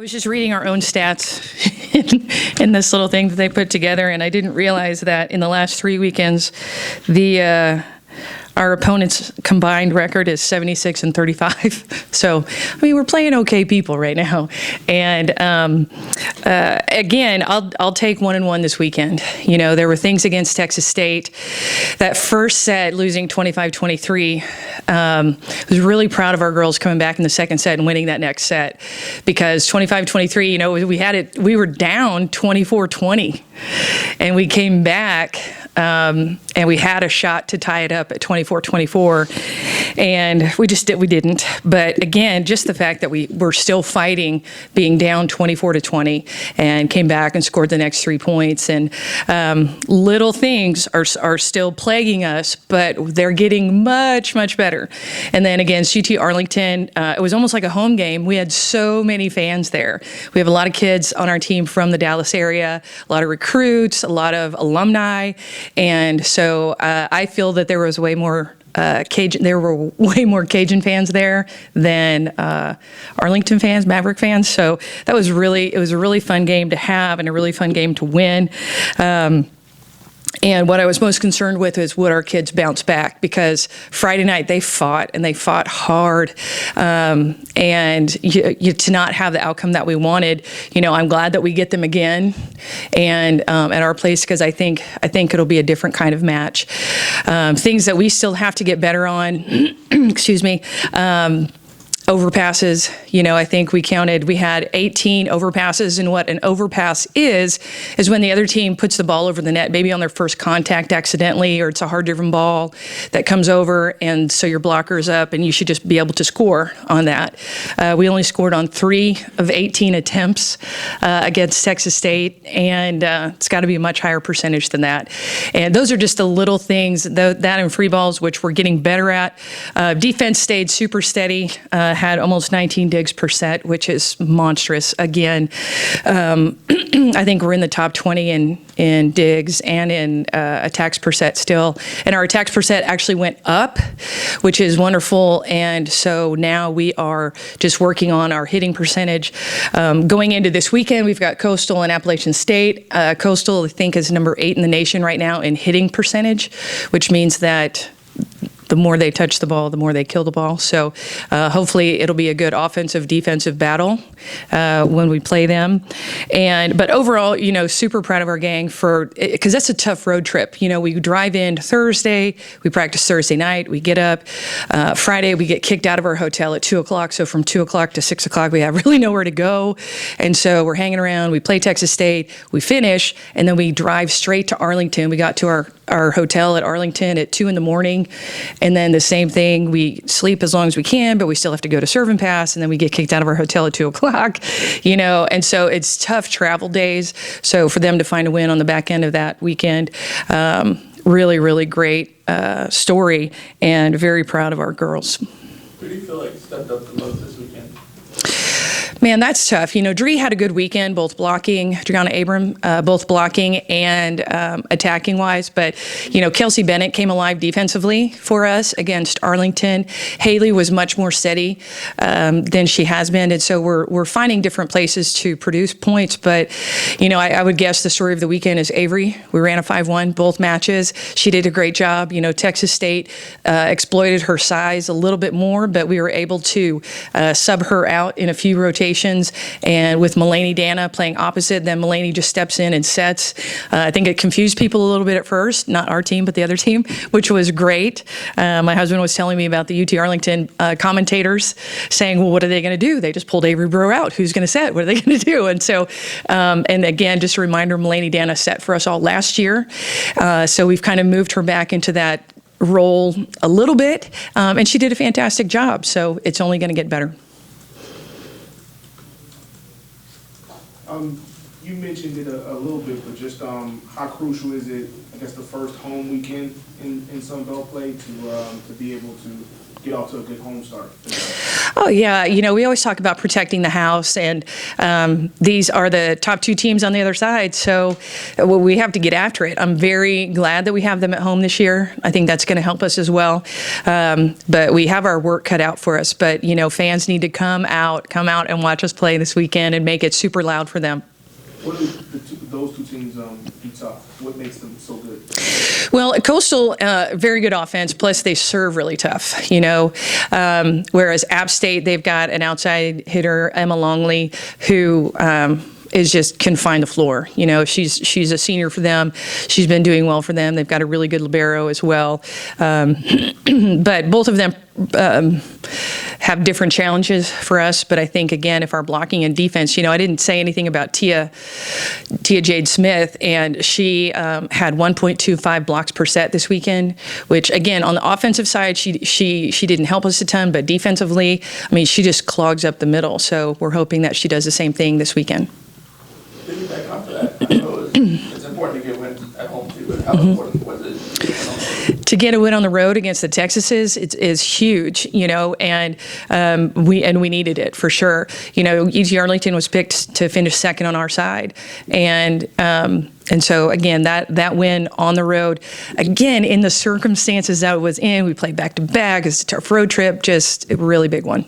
was just reading our own stats in this little thing that they put together, and I didn't realize that in the last 3 weekends, our opponent's combined record is 76-35. So, I mean, we're playing okay people right now. And again, I'll take 1-1 this weekend. You know, there were things against Texas State. That first set, losing 25-23, was really proud of our girls coming back in the second set and winning that next set, because 25-23, you know, we were down 24-20, and we came back. And we had a shot to tie it up at 24-24, and we didn't. But again, just the fact that we were still fighting, being down 24-20, and came back and scored the next 3 points. And little things are still plaguing us, but they're getting much, much better. And then against UT Arlington, it was almost like a home game. We had so many fans there. We have a lot of kids on our team from the Dallas area, a lot of recruits, a lot of alumni. And so I feel that there was way more there were way more Cajun fans there than Arlington fans, Maverick fans. So it was a really fun game to have and a really fun game to win. And what I was most concerned with is would our kids bounce back, because Friday night they fought, and they fought hard. And to not have the outcome that we wanted, you know, I'm glad that we get them again and at our place, because I think it'll be a different kind of match. Things that we still have to get better on, excuse me, overpasses. You know, I think we had 18 overpasses, and what an overpass is when the other team puts the ball over the net, maybe on their first contact accidentally, or it's a hard-driven ball that comes over, and so your blocker's up, and you should just be able to score on that. We only scored on 3 of 18 attempts against Texas State, and it's got to be a much higher percentage than that. And those are just the little things, that and free balls, which we're getting better at. Defense stayed super steady. Had almost 19 digs per set, which is monstrous. Again, I think we're in the top 20 in digs and in attacks per set still. And our attacks per set actually went up, which is wonderful. And so now we are just working on our hitting percentage. Going into this weekend, we've got Coastal and Appalachian State. Coastal, I think, is number 8 in the nation right now in hitting percentage, which means that the more they touch the ball, the more they kill the ball. So hopefully it'll be a good offensive, defensive battle when we play them. But overall, you know, super proud of our gang because that's a tough road trip. You know, we drive in Thursday, we practice Thursday night, we get up. Friday, we get kicked out of our hotel at 2 o'clock. So from 2 o'clock to 6 o'clock, we have really nowhere to go. And so we're hanging around, we play Texas State, we finish, and then we drive straight to Arlington. We got to our hotel at Arlington at 2 in the morning. And then the same thing, we sleep as long as we can, but we still have to go to serve and pass, and then we get kicked out of our hotel at 2 o'clock, you know, and so it's tough travel days. So for them to find a win on the back end of that weekend, really, really great story, and very proud of our girls. Who do you feel like stepped up the most this weekend? Man, that's tough. You know, Dree had a good weekend, both blocking, Driana Abram, both blocking and attacking wise. But, you know, Kelsey Bennett came alive defensively for us against Arlington. Haley was much more steady than she has been. And so we're finding different places to produce points. But, you know, I would guess the story of the weekend is Avery. We ran a 5-1 both matches. She did a great job. You know, Texas State exploited her size a little bit more, but we were able to sub her out in a few rotations. And with Mulaney Dana playing opposite, then Mulaney just steps in and sets. I think it confused people a little bit at first, not our team, but the other team, which was great. My husband was telling me about the UT Arlington commentators saying, well, what are they going to do? They just pulled Avery Brewer out. Who's going to set? What are they going to do? And so, and again, just a reminder, Mulaney Dana set for us all last year. So we've kind of moved her back into that role a little bit, and she did a fantastic job. So it's only going to get better. You mentioned it a little bit, but just how crucial is it, I guess, the first home weekend in Sun Belt play to be able to get off to a good home start? Oh, yeah. We always talk about protecting the house, and these are the top two teams on the other side. So we have to get after it. I'm very glad that we have them at home this year. I think that's going to help us as well. But we have our work cut out for us. But, fans need to come out and watch us play this weekend and make it super loud for them. What do those two teams do tough? What makes them so good? Well, Coastal, very good offense, plus they serve really tough, whereas App State, they've got an outside hitter, Emma Longley, who is just can find the floor. She's a senior for them. She's been doing well for them. They've got a really good libero as well. But both of them have different challenges for us. But I think, again, if our blocking and defense, I didn't say anything about Tia Jade Smith, and she had 1.25 blocks per set this weekend, which, again, on the offensive side, she didn't help us a ton, but defensively, she just clogs up the middle. So we're hoping that she does the same thing this weekend. Piggyback off of that, I know it's important to get wins at home too, but how important was it? To get a win on the road against the Texases is huge, and we needed it for sure. UT Arlington was picked to finish second on our side, and so again that win on the road, again in the circumstances that it was in, we played back to back. It's a tough road trip, just a really big one.